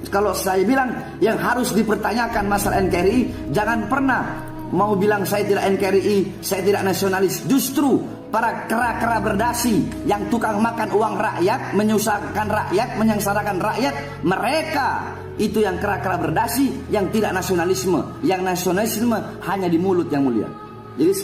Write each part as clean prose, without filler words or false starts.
kalau saya bilang yang harus dipertanyakan masalah NKRI, jangan pernah mau bilang saya tidak NKRI, saya tidak nasionalis. Justru para kera-kera berdasi yang tukang makan uang rakyat, menyusahkan rakyat, menyengsarakan rakyat, mereka itu yang kera-kera berdasi, yang tidak nasionalisme. Yang nasionalisme hanya di mulut, yang mulia. Jadi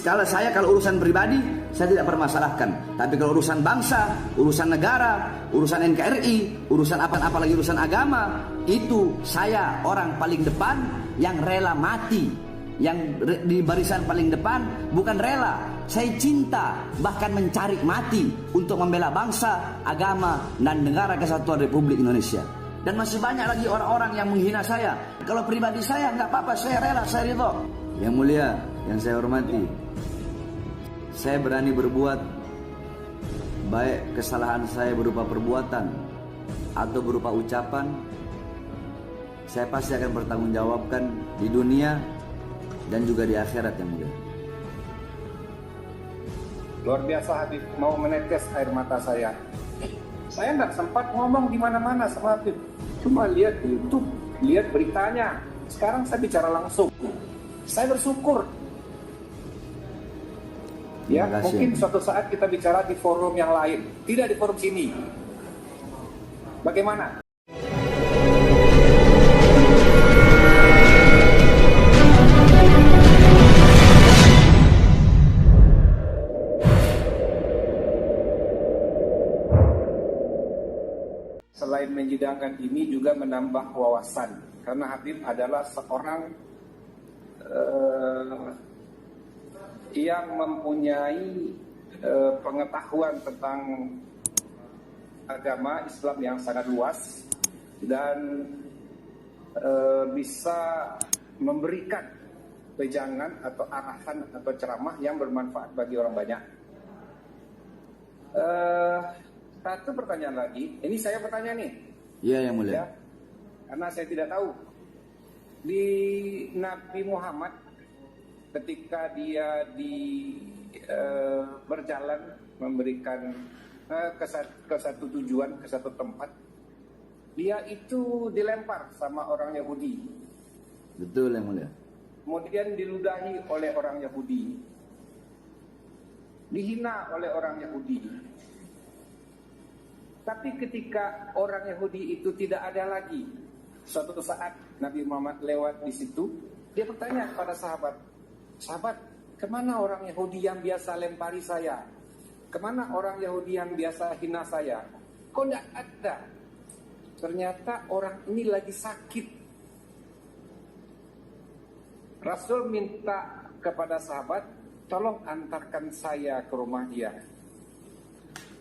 kalau urusan pribadi saya tidak permasalahkan, tapi kalau urusan bangsa, urusan negara, urusan NKRI, urusan apalagi urusan agama, itu saya orang paling depan yang rela mati, yang di barisan paling depan. Bukan rela, saya cinta bahkan mencari mati untuk membela bangsa, agama, dan negara kesatuan Republik Indonesia. Dan masih banyak lagi orang-orang yang menghina saya. Kalau pribadi saya nggak apa-apa, saya rela, saya ridho. Yang mulia, yang saya hormati, saya berani berbuat, baik kesalahan saya berupa perbuatan atau berupa ucapan, saya pasti akan bertanggungjawabkan di dunia dan juga di akhirat, yang mulia. Luar biasa Habib, mau menetes air mata saya. Saya nggak sempat ngomong di mana-mana sama Habib, cuma lihat di YouTube, lihat beritanya. Sekarang saya bicara langsung. Saya bersyukur. Ya, mungkin suatu saat kita bicara di forum yang lain, tidak di forum sini. Bagaimana? Selain menyidangkan ini juga menambah wawasan, karena Habib adalah seorang yang mempunyai pengetahuan tentang agama Islam yang sangat luas dan bisa memberikan wejangan atau arahan atau ceramah yang bermanfaat bagi orang banyak. Satu pertanyaan lagi, ini saya bertanya nih. Iya, yang mulia. Ya, karena saya tidak tahu. Di Nabi Muhammad ketika dia berjalan memberikan ke satu tujuan, ke satu tempat, dia itu dilempar sama orang Yahudi. Betul, yang mulia. Kemudian diludahi oleh orang Yahudi, dihina oleh orang Yahudi. Tapi ketika orang Yahudi itu tidak ada lagi, suatu saat Nabi Muhammad lewat di situ, dia bertanya kepada sahabat, kemana orang Yahudi yang biasa lempari saya? Kemana orang Yahudi yang biasa hina saya? Kok tidak ada? Ternyata orang ini lagi sakit. Rasul minta kepada sahabat, tolong antarkan saya ke rumah dia.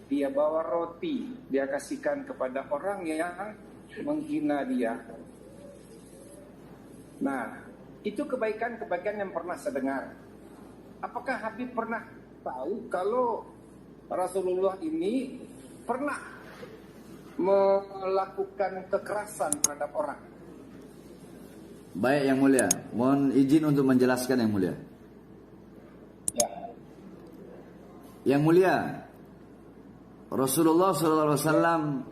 Dia bawa roti, dia kasihkan kepada orang yang menghina dia. Nah, itu kebaikan-kebaikan yang pernah saya dengar. Apakah Habib pernah tahu kalau Rasulullah ini pernah melakukan kekerasan terhadap orang? Baik, yang mulia, mohon izin untuk menjelaskan, yang mulia. Ya. Yang mulia, Rasulullah SAW,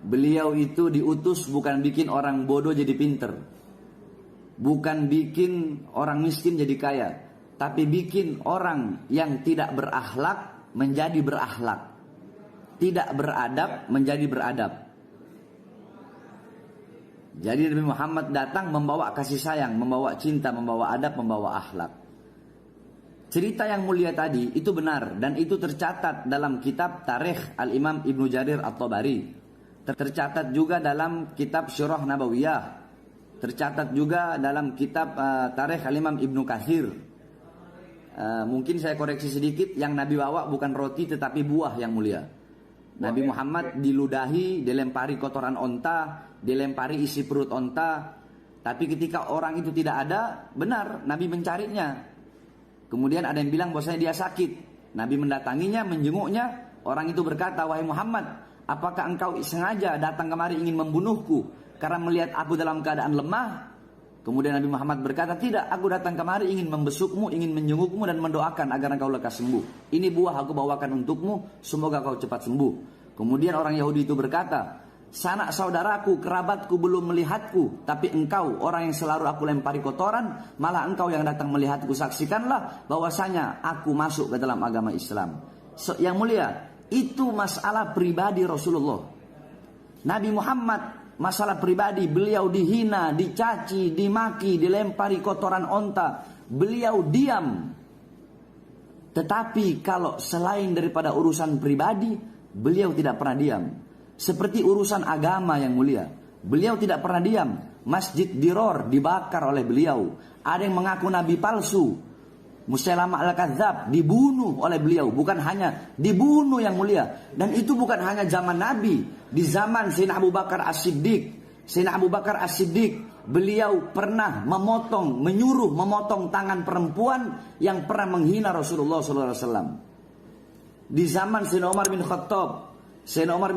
beliau itu diutus bukan bikin orang bodoh jadi pinter, bukan bikin orang miskin jadi kaya, tapi bikin orang yang tidak berakhlak menjadi berakhlak, tidak beradab menjadi beradab. Jadi Nabi Muhammad datang membawa kasih sayang, membawa cinta, membawa adab, membawa akhlak. Cerita yang mulia tadi itu benar dan itu tercatat dalam kitab Tarikh Al-Imam Ibnu Jarir At-Tabari. Tercatat juga dalam kitab Syurah Nabawiyah. Tercatat juga dalam kitab Tarikh Al-Imam Ibnu Katsir. Mungkin saya koreksi sedikit, yang Nabi bawa bukan roti tetapi buah, yang mulia. Nabi Muhammad diludahi, dilempari kotoran onta, dilempari isi perut onta. Tapi ketika orang itu tidak ada, benar Nabi mencarinya. Kemudian ada yang bilang bahwasanya dia sakit. Nabi mendatanginya, menjenguknya. Orang itu berkata, wahai Muhammad, apakah engkau sengaja datang kemari ingin membunuhku karena melihat aku dalam keadaan lemah? Kemudian Nabi Muhammad berkata, tidak, aku datang kemari ingin membesukmu, ingin menjengukmu dan mendoakan agar engkau lekas sembuh. Ini buah aku bawakan untukmu, semoga kau cepat sembuh. Kemudian orang Yahudi itu berkata, sanak saudaraku, kerabatku belum melihatku, tapi engkau orang yang selalu aku lempari kotoran, malah engkau yang datang melihatku. Saksikanlah bahwasanya aku masuk ke dalam agama Islam. Yang mulia, itu masalah pribadi Rasulullah. Nabi Muhammad masalah pribadi, beliau dihina, dicaci, dimaki, dilempari kotoran onta, beliau diam. Tetapi kalau selain daripada urusan pribadi, beliau tidak pernah diam. Seperti urusan agama yang mulia, beliau tidak pernah diam. Masjid Diror dibakar oleh beliau. Ada yang mengaku nabi palsu, Musailamah al-Kadzdzab dibunuh oleh beliau. Bukan hanya dibunuh yang mulia, dan itu bukan hanya zaman Nabi. Di zaman Sayyidina Abu Bakar As-Siddiq, beliau pernah menyuruh memotong tangan perempuan yang pernah menghina Rasulullah SAW. Di zaman Sayyidina Umar bin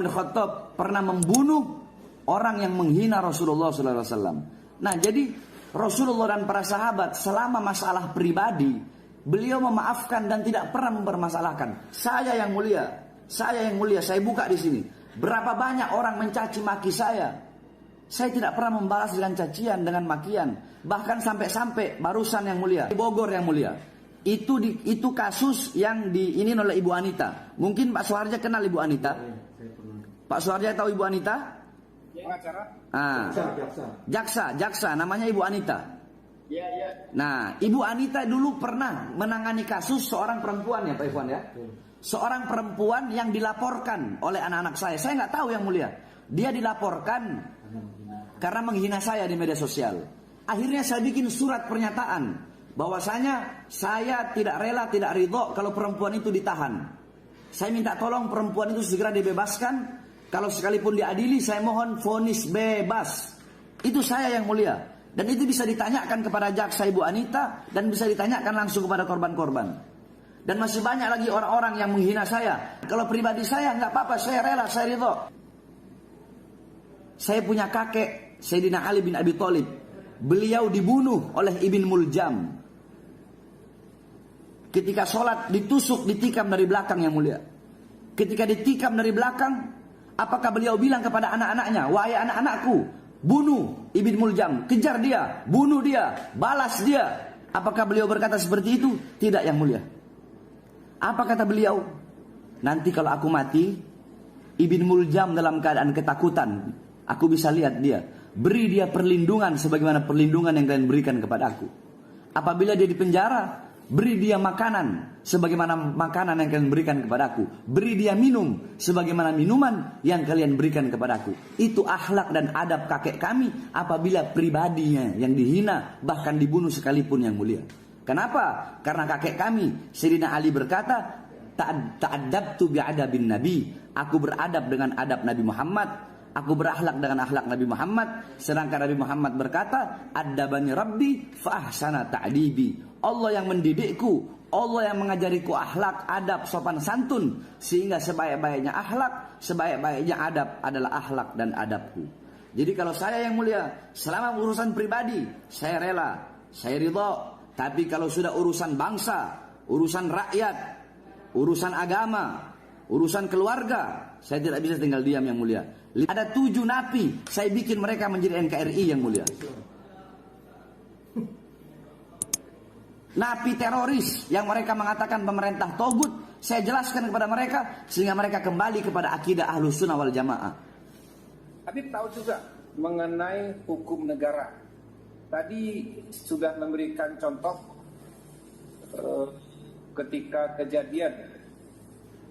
Khattab pernah membunuh orang yang menghina Rasulullah SAW. Nah, jadi Rasulullah dan para sahabat selama masalah pribadi, beliau memaafkan dan tidak pernah mempermasalahkan. Saya yang mulia, saya buka di sini. Berapa banyak orang mencaci maki saya. Saya tidak pernah membalas dengan cacian, dengan makian. Bahkan sampai barusan yang mulia, di Bogor yang mulia. Itu kasus yang diinin oleh Ibu Anita. Mungkin Pak Suharja kenal Ibu Anita. Pak Suharja tahu Ibu Anita? Pengacara? Jaksa, namanya Ibu Anita. Nah, Ibu Anita dulu pernah menangani kasus seorang perempuan ya Pak Ikhwan ya. Seorang perempuan yang dilaporkan oleh anak-anak saya. Saya nggak tahu yang mulia. Dia dilaporkan karena menghina saya di media sosial. Akhirnya saya bikin surat pernyataan bahwasanya saya tidak rela, tidak ridho kalau perempuan itu ditahan. Saya minta tolong perempuan itu segera dibebaskan. Kalau sekalipun diadili, saya mohon vonis bebas. Itu saya yang mulia. Dan itu bisa ditanyakan kepada jaksa Ibu Anita, dan bisa ditanyakan langsung kepada korban-korban. Dan masih banyak lagi orang-orang yang menghina saya. Kalau pribadi saya nggak apa-apa, saya rela, saya ridho. Saya punya kakek Sayyidina Ali bin Abi Thalib. Beliau dibunuh oleh Ibn Muljam. Ketika sholat ditikam dari belakang yang mulia. Ketika ditikam dari belakang, apakah beliau bilang kepada anak-anaknya, wahai anak-anakku, bunuh Ibn Muljam, kejar dia, bunuh dia, balas dia. Apakah beliau berkata seperti itu? Tidak yang mulia. Apa kata beliau? Nanti kalau aku mati, Ibn Muljam dalam keadaan ketakutan, aku bisa lihat dia. Beri dia perlindungan sebagaimana perlindungan yang kalian berikan kepada aku. Apabila dia di penjara, beri dia makanan sebagaimana makanan yang kalian berikan kepadaku. Beri dia minum sebagaimana minuman yang kalian berikan kepadaku. Itu akhlak dan adab kakek kami apabila pribadinya yang dihina bahkan dibunuh sekalipun yang mulia. Kenapa? Karena kakek kami Sayyidina Ali berkata, ta'addabtu bi'adabin nabi. Aku beradab dengan adab Nabi Muhammad. Aku berakhlak dengan akhlak Nabi Muhammad. Sedangkan Nabi Muhammad berkata, addabani rabbi fa ahsana ta'dibi. Allah yang mendidikku, Allah yang mengajariku akhlak, adab, sopan santun, sehingga sebaik-baiknya akhlak, sebaik-baiknya adab adalah akhlak dan adabku. Jadi kalau saya yang mulia, selama urusan pribadi, saya rela, saya ridho. Tapi kalau sudah urusan bangsa, urusan rakyat, urusan agama, urusan keluarga, saya tidak bisa tinggal diam yang mulia. Ada 7 napi, saya bikin mereka menjadi NKRI yang mulia. Napi teroris yang mereka mengatakan pemerintah togut, saya jelaskan kepada mereka sehingga mereka kembali kepada akidah Ahlus Sunnah wal Jamaah. Habib tahu juga mengenai hukum negara. Tadi sudah memberikan contoh ketika kejadian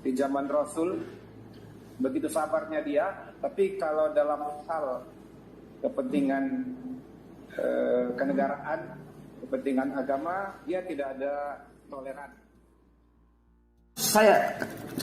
di zaman Rasul, begitu sabarnya dia. Tapi kalau dalam hal kepentingan kenegaraan, kepentingan agama, dia tidak ada toleran.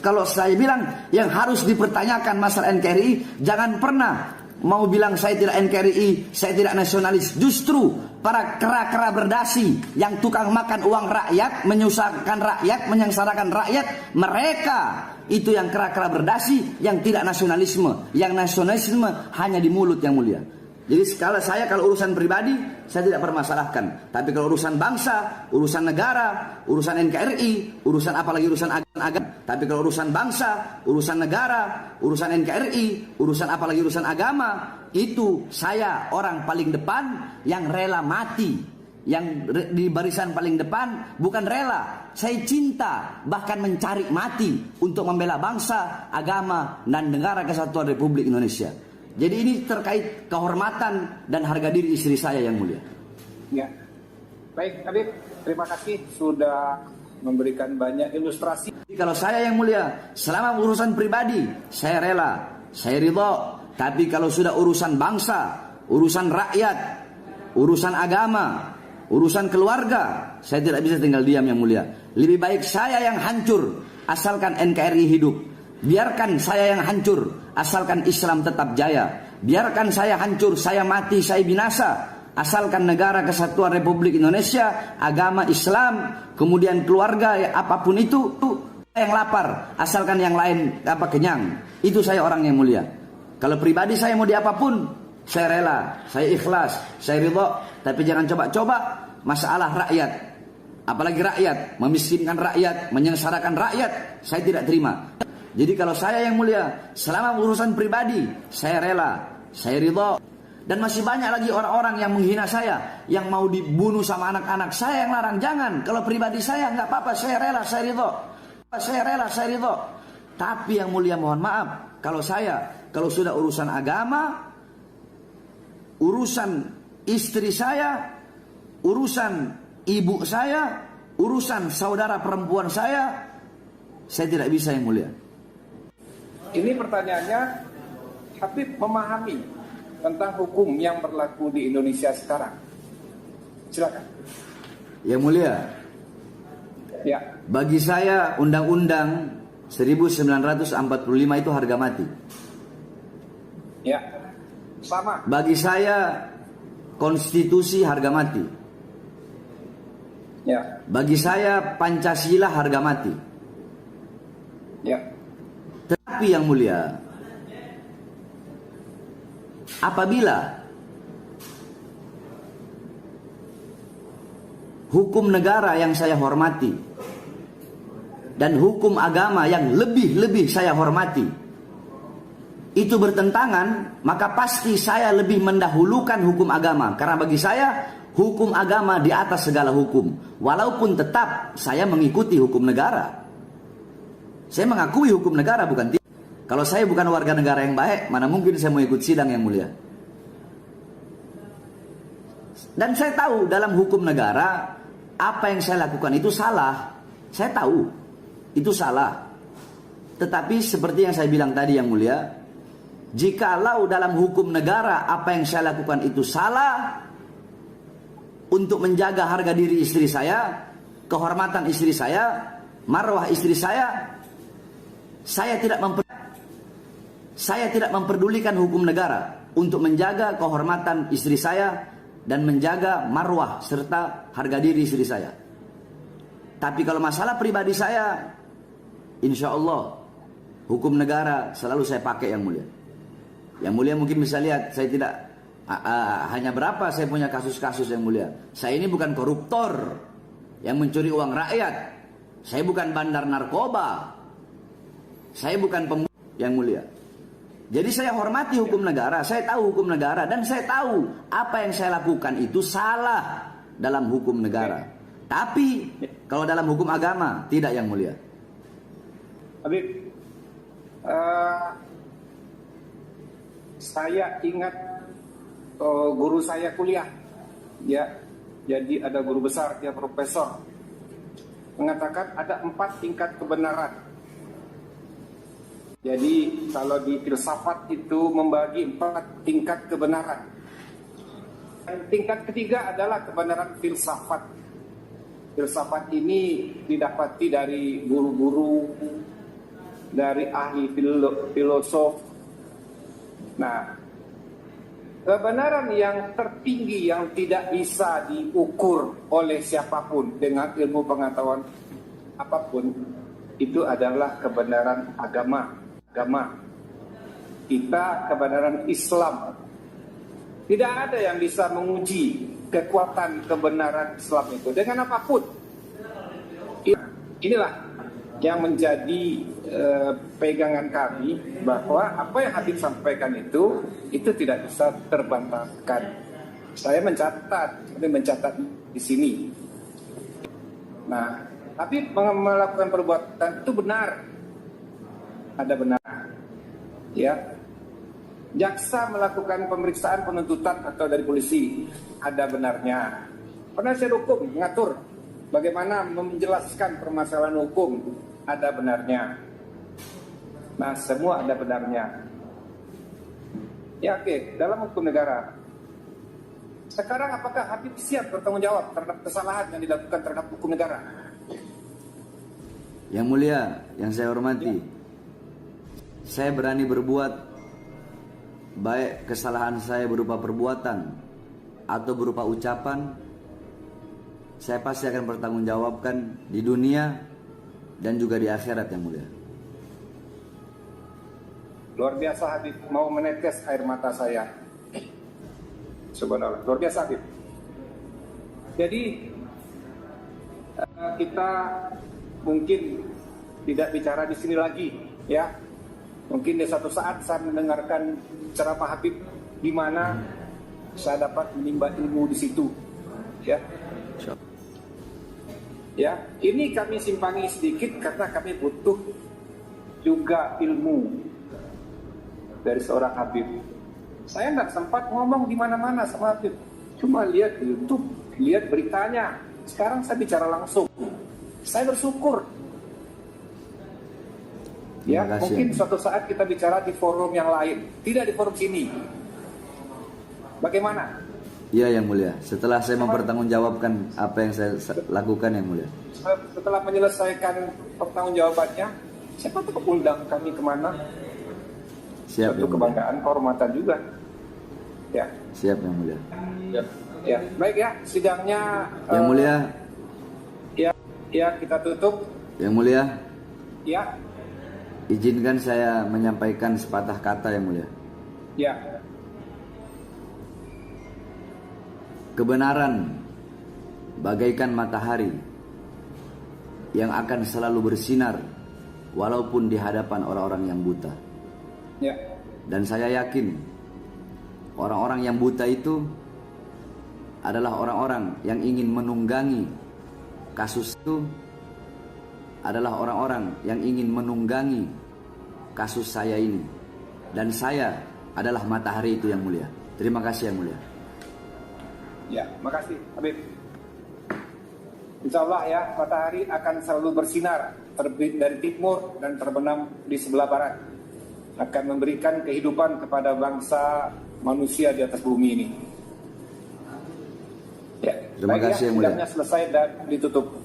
Kalau saya bilang yang harus dipertanyakan masalah NKRI, jangan pernah mau bilang saya tidak NKRI, saya tidak nasionalis. Justru para kera-kera berdasi yang tukang makan uang rakyat, menyusahkan rakyat, menyengsarakan rakyat, mereka itu yang kera-kera berdasi, yang tidak nasionalisme. Yang nasionalisme hanya di mulut yang mulia. Jadi kalau urusan pribadi saya tidak permasalahkan. Tapi kalau urusan bangsa, urusan negara, urusan NKRI, urusan apalagi urusan agama. Tapi kalau urusan bangsa, urusan negara, urusan NKRI, urusan apalagi urusan agama, itu saya orang paling depan yang rela mati. Yang di barisan paling depan bukan rela, saya cinta bahkan mencari mati untuk membela bangsa, agama dan negara kesatuan Republik Indonesia. Jadi ini terkait kehormatan dan harga diri istri saya yang mulia. Ya, baik Habib, terima kasih sudah memberikan banyak ilustrasi. Kalau saya yang mulia, selama urusan pribadi saya rela, saya ridho. Tapi kalau sudah urusan bangsa, urusan rakyat, urusan agama, urusan keluarga, saya tidak bisa tinggal diam yang mulia. Lebih baik saya yang hancur asalkan NKRI hidup. Biarkan saya yang hancur asalkan Islam tetap jaya. Biarkan saya hancur, saya mati, saya binasa, asalkan negara kesatuan Republik Indonesia, agama Islam, kemudian keluarga, ya, apapun itu yang lapar, asalkan yang lain kenyang. Itu saya orang yang mulia. Kalau pribadi saya mau di apapun, saya rela, saya ikhlas, saya ridho. Tapi jangan coba-coba masalah rakyat. Apalagi rakyat, memiskinkan rakyat, menyengsarakan rakyat, saya tidak terima. Jadi kalau saya yang mulia, selama urusan pribadi, saya rela, saya ridho. Dan masih banyak lagi orang-orang yang menghina saya, yang mau dibunuh sama anak-anak saya yang larang. Jangan, kalau pribadi saya nggak apa-apa, saya rela, saya ridho. Saya rela, saya ridho. Tapi yang mulia mohon maaf, kalau sudah urusan agama, urusan istri saya, urusan ibu saya, urusan saudara perempuan saya tidak bisa yang mulia. Ini pertanyaannya, Habib memahami tentang hukum yang berlaku di Indonesia sekarang. Silakan. Yang mulia, ya. Bagi saya Undang-Undang 1945 itu harga mati. Ya, sama. Bagi saya konstitusi harga mati. Ya. Bagi saya Pancasila harga mati. Ya. Tetapi yang mulia, apabila hukum negara yang saya hormati dan hukum agama yang lebih saya hormati itu bertentangan, maka pasti saya lebih mendahulukan hukum agama. Karena bagi saya hukum agama di atas segala hukum. Walaupun tetap saya mengikuti hukum negara. Saya mengakui hukum negara, bukan tidak. Kalau saya bukan warga negara yang baik, mana mungkin saya mau ikut sidang yang mulia. Dan saya tahu dalam hukum negara, apa yang saya lakukan itu salah. Saya tahu itu salah. Tetapi seperti yang saya bilang tadi yang mulia, jikalau dalam hukum negara apa yang saya lakukan itu salah, untuk menjaga harga diri istri saya, kehormatan istri saya, marwah istri saya tidak memperdulikan hukum negara untuk menjaga kehormatan istri saya dan menjaga marwah serta harga diri istri saya. Tapi kalau masalah pribadi saya, insya Allah hukum negara selalu saya pakai yang mulia. Yang mulia mungkin bisa lihat, saya tidak hanya berapa saya punya kasus-kasus yang mulia. Saya ini bukan koruptor yang mencuri uang rakyat. Saya bukan bandar narkoba. Saya bukan pembunuh yang mulia. Jadi saya hormati hukum negara, saya tahu hukum negara, dan saya tahu apa yang saya lakukan itu salah dalam hukum negara. Tapi kalau dalam hukum agama tidak yang mulia. Habib, saya ingat guru saya kuliah, ya, jadi ada guru besar, dia profesor, mengatakan ada 4 tingkat kebenaran. Jadi kalau di filsafat itu membagi 4 tingkat kebenaran. Dan tingkat ketiga adalah kebenaran filsafat. Filsafat ini didapati dari guru-guru, dari ahli filosof. Nah, kebenaran yang tertinggi yang tidak bisa diukur oleh siapapun dengan ilmu pengetahuan apapun, itu adalah kebenaran agama. Kita kebenaran Islam. Tidak ada yang bisa menguji kekuatan kebenaran Islam itu dengan apapun. Inilah yang menjadi pegangan kami, bahwa apa yang Habib sampaikan itu tidak bisa terbantahkan. Saya mencatat di sini. Nah, Habib melakukan perbuatan itu benar, ada benar, ya. Jaksa melakukan pemeriksaan penuntutan atau dari polisi, ada benarnya. Penasihat hukum mengatur bagaimana menjelaskan permasalahan hukum, ada benarnya. Nah, semua ada benarnya. Ya, oke. Dalam hukum negara, sekarang apakah Habib siap bertanggung jawab terhadap kesalahan yang dilakukan terhadap hukum negara? Yang mulia, yang saya hormati, saya berani berbuat, baik kesalahan saya berupa perbuatan atau berupa ucapan, saya pasti akan bertanggungjawabkan di dunia dan juga di akhirat, yang mulia. Luar biasa Habib, mau menetes air mata saya. Subhanallah, luar biasa Habib. Jadi kita mungkin tidak bicara di sini lagi, ya. Mungkin di satu saat saya mendengarkan ceramah Habib, di mana saya dapat menimba ilmu di situ, ya. Ya, ini kami simpangi sedikit karena kami butuh juga ilmu dari seorang Habib. Saya nggak sempat ngomong di mana-mana sama Habib, cuma lihat di YouTube, lihat beritanya. Sekarang saya bicara langsung. Saya bersyukur. Ya, mungkin suatu saat kita bicara di forum yang lain, tidak di forum sini. Bagaimana? Iya, yang mulia. Setelah saya mempertanggungjawabkan apa yang saya lakukan, yang mulia. Setelah menyelesaikan pertanggungjawabannya, siapa tahu undang kami kemana? Siap, suatu kebanggaan, kehormatan juga. Ya. Siap, yang mulia. Ya, baik ya, sidangnya. Yang mulia. Ya, kita tutup. Yang mulia. Ya. Izinkan saya menyampaikan sepatah kata, yang mulia. Ya. Kebenaran bagaikan matahari yang akan selalu bersinar walaupun di hadapan orang-orang yang buta. Ya. Dan saya yakin orang-orang yang buta itu adalah orang-orang yang ingin menunggangi kasus itu, adalah orang-orang yang ingin menunggangi kasus saya ini. Dan saya adalah matahari itu, yang mulia. Terima kasih, yang mulia. Ya, makasih Habib. Insya Allah ya, matahari akan selalu bersinar, terbit dari timur dan terbenam di sebelah barat. Akan memberikan kehidupan kepada bangsa manusia di atas bumi ini. Ya, terima kasih, yang mulia. Sidangnya selesai dan ditutup.